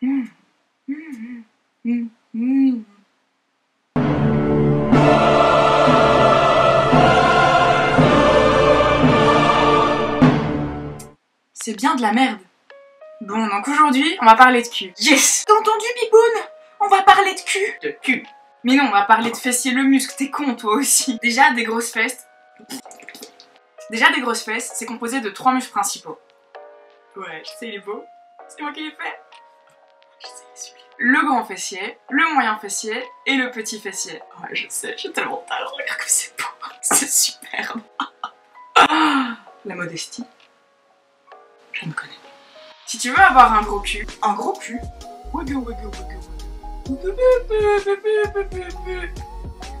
Mmh. Mmh. Mmh. Mmh. C'est bien de la merde. Bon, donc aujourd'hui, on va parler de cul. Yes! T'as entendu, Biboun? On va parler de cul. De cul. Mais non, on va parler de fessier le muscle, t'es con toi aussi. Déjà, des grosses fesses, c'est composé de 3 muscles principaux. Ouais, je sais, il est beau. C'est moi qui l'ai fait. Je sais, il est sublime. Le grand fessier, le moyen fessier et le petit fessier. Ouais, je sais, j'ai tellement de talent, regarde comme c'est beau. C'est superbe. La modestie. Je me connais. Si tu veux avoir un gros cul,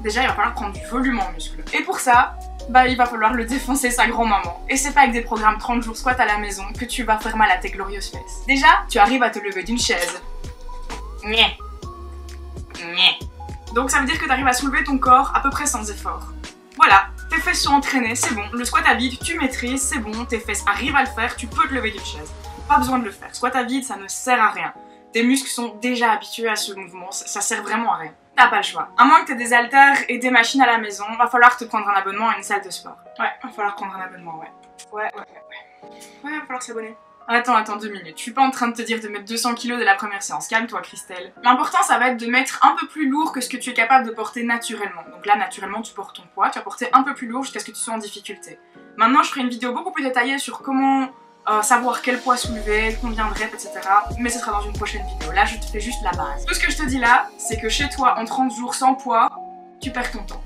déjà il va falloir prendre du volume en muscle. Et pour ça, bah il va falloir le défoncer sa grand-maman. Et c'est pas avec des programmes 30 jours squat à la maison que tu vas faire mal à tes glorieuses fesses. Déjà, tu arrives à te lever d'une chaise. Nyeh. Nyeh. Donc ça veut dire que tu arrives à soulever ton corps à peu près sans effort. Voilà, tes fesses sont entraînées, c'est bon. Le squat à vide, tu maîtrises, c'est bon. Tes fesses arrivent à le faire, tu peux te lever d'une chaise. Pas besoin de le faire. Squat à vide, ça ne sert à rien. Tes muscles sont déjà habitués à ce mouvement, ça sert vraiment à rien. T'as pas le choix. À moins que t'aies des haltères et des machines à la maison, va falloir te prendre un abonnement à une salle de sport. Ouais, va falloir prendre un abonnement, ouais. Ouais, va falloir s'abonner. Attends 2 minutes. Je suis pas en train de te dire de mettre 200 kg dès la première séance. Calme-toi, Christelle. L'important, ça va être de mettre un peu plus lourd que ce que tu es capable de porter naturellement. Donc là, naturellement, tu portes ton poids. Tu vas porter un peu plus lourd jusqu'à ce que tu sois en difficulté. Maintenant, je ferai une vidéo beaucoup plus détaillée sur comment savoir quel poids soulever, combien de reps, etc. Mais ce sera dans une prochaine vidéo. Là, je te fais juste la base. Tout ce que je te dis là, c'est que chez toi, en 30 jours sans poids, tu perds ton temps.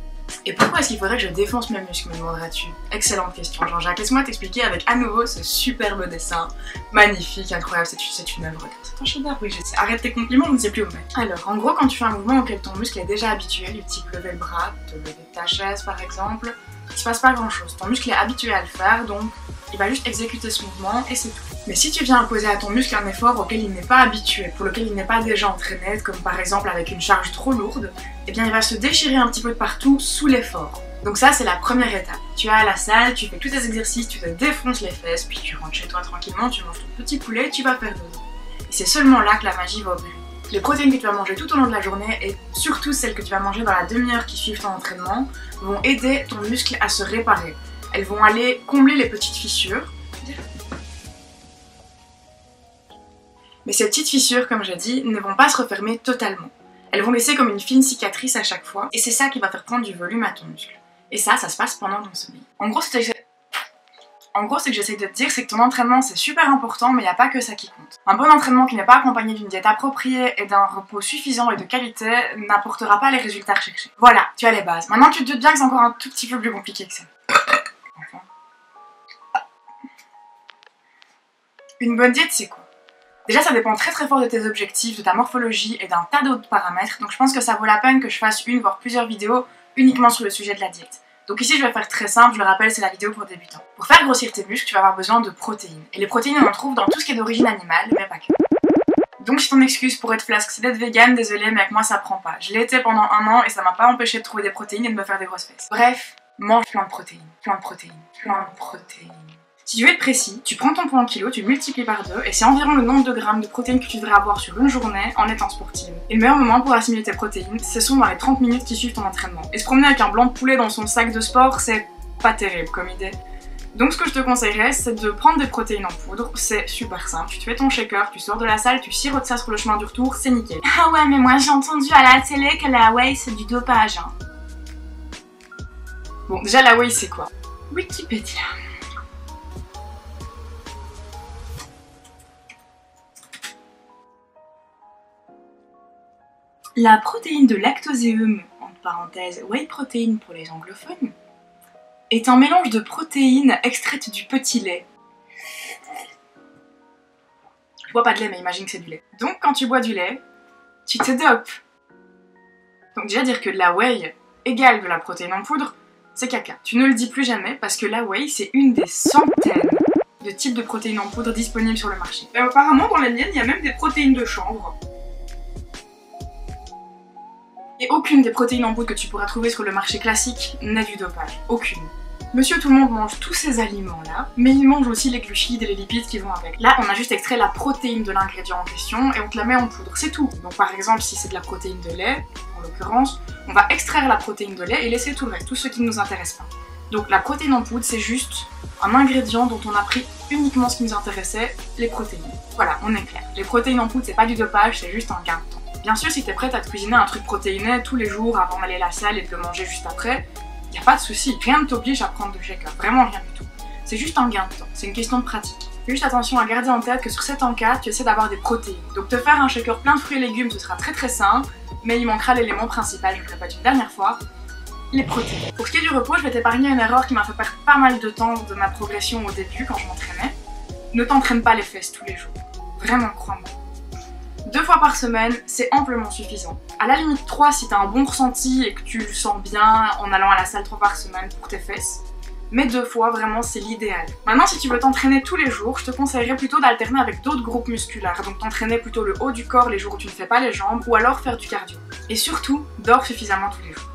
Et pourquoi est-ce qu'il faudrait que je défonce mes muscles, me demanderas-tu? Excellente question, Jean-Jacques. Laisse-moi t'expliquer avec à nouveau ce superbe dessin. Magnifique, incroyable, c'est une œuvre. C'est un chef-d'œuvre, oui, je sais. Arrête tes compliments, je ne sais plus où mettre. Alors, en gros, quand tu fais un mouvement auquel ton muscle est déjà habitué, du type lever le bras, te lever de ta chaise par exemple, il se passe pas grand-chose. Ton muscle est habitué à le faire, donc il va juste exécuter ce mouvement et c'est tout. Mais si tu viens imposer à ton muscle un effort auquel il n'est pas habitué, pour lequel il n'est pas déjà entraîné, comme par exemple avec une charge trop lourde, eh bien il va se déchirer un petit peu de partout sous l'effort. Donc ça c'est la première étape. Tu vas à la salle, tu fais tous tes exercices, tu te défonces les fesses, puis tu rentres chez toi tranquillement, tu manges ton petit poulet, tu vas faire dodo. Et c'est seulement là que la magie va opérer. Les protéines que tu vas manger tout au long de la journée, et surtout celles que tu vas manger dans la demi-heure qui suit ton entraînement, vont aider ton muscle à se réparer. Elles vont aller combler les petites fissures. Mais ces petites fissures, comme j'ai dit, ne vont pas se refermer totalement. Elles vont laisser comme une fine cicatrice à chaque fois, et c'est ça qui va faire prendre du volume à ton muscle. Et ça se passe pendant ton sommeil. En gros, ce que j'essaie de te dire, c'est que ton entraînement c'est super important, mais il n'y a pas que ça qui compte. Un bon entraînement qui n'est pas accompagné d'une diète appropriée et d'un repos suffisant et de qualité n'apportera pas les résultats recherchés. Voilà, tu as les bases. Maintenant tu te doutes bien que c'est encore un tout petit peu plus compliqué que ça. Enfin. Une bonne diète c'est quoi? Déjà ça dépend très fort de tes objectifs, de ta morphologie et d'un tas d'autres paramètres, donc je pense que ça vaut la peine que je fasse une voire plusieurs vidéos uniquement sur le sujet de la diète. Donc ici je vais faire très simple, je le rappelle c'est la vidéo pour débutants. Pour faire grossir tes muscles, tu vas avoir besoin de protéines. Et les protéines on en trouve dans tout ce qui est d'origine animale, mais pas que. Donc si ton excuse pour être flasque c'est d'être vegan, désolé mais avec moi ça prend pas. Je l'ai été pendant 1 an et ça m'a pas empêché de trouver des protéines et de me faire des grosses fesses. Bref, mange plein de protéines, plein de protéines, plein de protéines. Si tu veux être précis, tu prends ton poids en kilos, tu le multiplies par 2 et c'est environ le nombre de grammes de protéines que tu devrais avoir sur une journée en étant sportive. Et le meilleur moment pour assimiler tes protéines, ce sont dans les 30 minutes qui suivent ton entraînement. Et se promener avec un blanc de poulet dans son sac de sport, c'est pas terrible comme idée. Donc ce que je te conseillerais, c'est de prendre des protéines en poudre, c'est super simple. Tu te fais ton shaker, tu sors de la salle, tu sirotes ça sur le chemin du retour, c'est nickel. Ah ouais mais moi j'ai entendu à la télé que la whey c'est du dopage hein. Bon déjà la whey c'est quoi? Wikipédia. La protéine de lactoséum, entre parenthèses whey protein pour les anglophones, est un mélange de protéines extraites du petit lait. Je bois pas de lait mais imagine que c'est du lait. Donc quand tu bois du lait, tu te dopes. Donc déjà dire que de la whey égale de la protéine en poudre, c'est caca. Tu ne le dis plus jamais parce que la whey c'est une des centaines de types de protéines en poudre disponibles sur le marché. Et apparemment dans la mienne il y a même des protéines de chanvre. Et aucune des protéines en poudre que tu pourras trouver sur le marché classique n'est du dopage. Aucune. Monsieur tout le monde mange tous ces aliments-là, mais il mange aussi les glucides et les lipides qui vont avec. Là, on a juste extrait la protéine de l'ingrédient en question et on te la met en poudre, c'est tout. Donc par exemple, si c'est de la protéine de lait, en l'occurrence, on va extraire la protéine de lait et laisser tout le reste, tout ce qui ne nous intéresse pas. Donc la protéine en poudre, c'est juste un ingrédient dont on a pris uniquement ce qui nous intéressait, les protéines. Voilà, on est clair. Les protéines en poudre, c'est pas du dopage, c'est juste un gain de temps. Bien sûr, si t'es prête à te cuisiner un truc protéiné tous les jours avant d'aller à la salle et de le manger juste après, y a pas de souci, rien ne t'oblige à prendre de shaker, vraiment rien du tout. C'est juste un gain de temps, c'est une question de pratique. Fais juste attention à garder en tête que sur cet encas, tu essaies d'avoir des protéines. Donc te faire un shaker plein de fruits et légumes, ce sera très simple, mais il manquera l'élément principal, je le répète une dernière fois, les protéines. Pour ce qui est du repos, je vais t'épargner une erreur qui m'a fait perdre pas mal de temps de ma progression au début quand je m'entraînais. Ne t'entraîne pas les fesses tous les jours. Vraiment, crois-moi. 2 fois par semaine, c'est amplement suffisant. À la limite 3 si t'as un bon ressenti et que tu le sens bien en allant à la salle 3 par semaine pour tes fesses. Mais 2 fois, vraiment, c'est l'idéal. Maintenant, si tu veux t'entraîner tous les jours, je te conseillerais plutôt d'alterner avec d'autres groupes musculaires. Donc t'entraîner plutôt le haut du corps les jours où tu ne fais pas les jambes, ou alors faire du cardio. Et surtout, dors suffisamment tous les jours.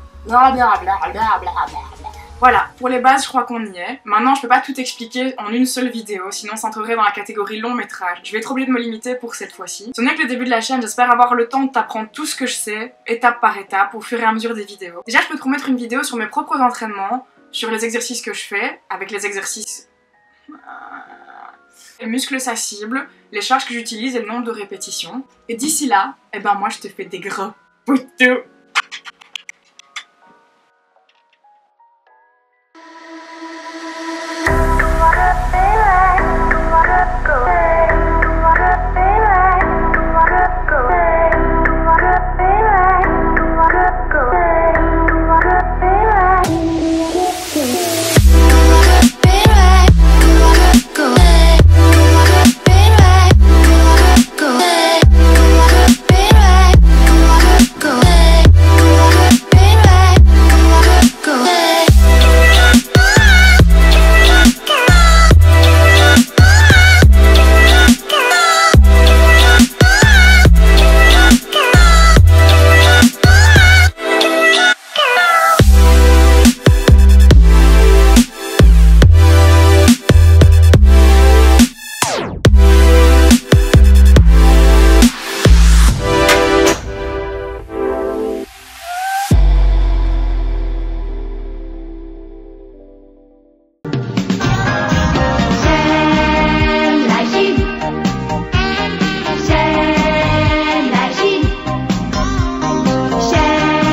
Voilà, pour les bases, je crois qu'on y est. Maintenant, je peux pas tout expliquer en une seule vidéo, sinon ça entrerait dans la catégorie long métrage. Je vais être obligée de me limiter pour cette fois-ci. Ce n'est que le début de la chaîne, j'espère avoir le temps de t'apprendre tout ce que je sais, étape par étape, au fur et à mesure des vidéos. Déjà, je peux te promettre une vidéo sur mes propres entraînements, sur les exercices que je fais, avec les exercices... les muscles sa cible, les charges que j'utilise et le nombre de répétitions. Et d'ici là, eh ben moi je te fais des gros poutou.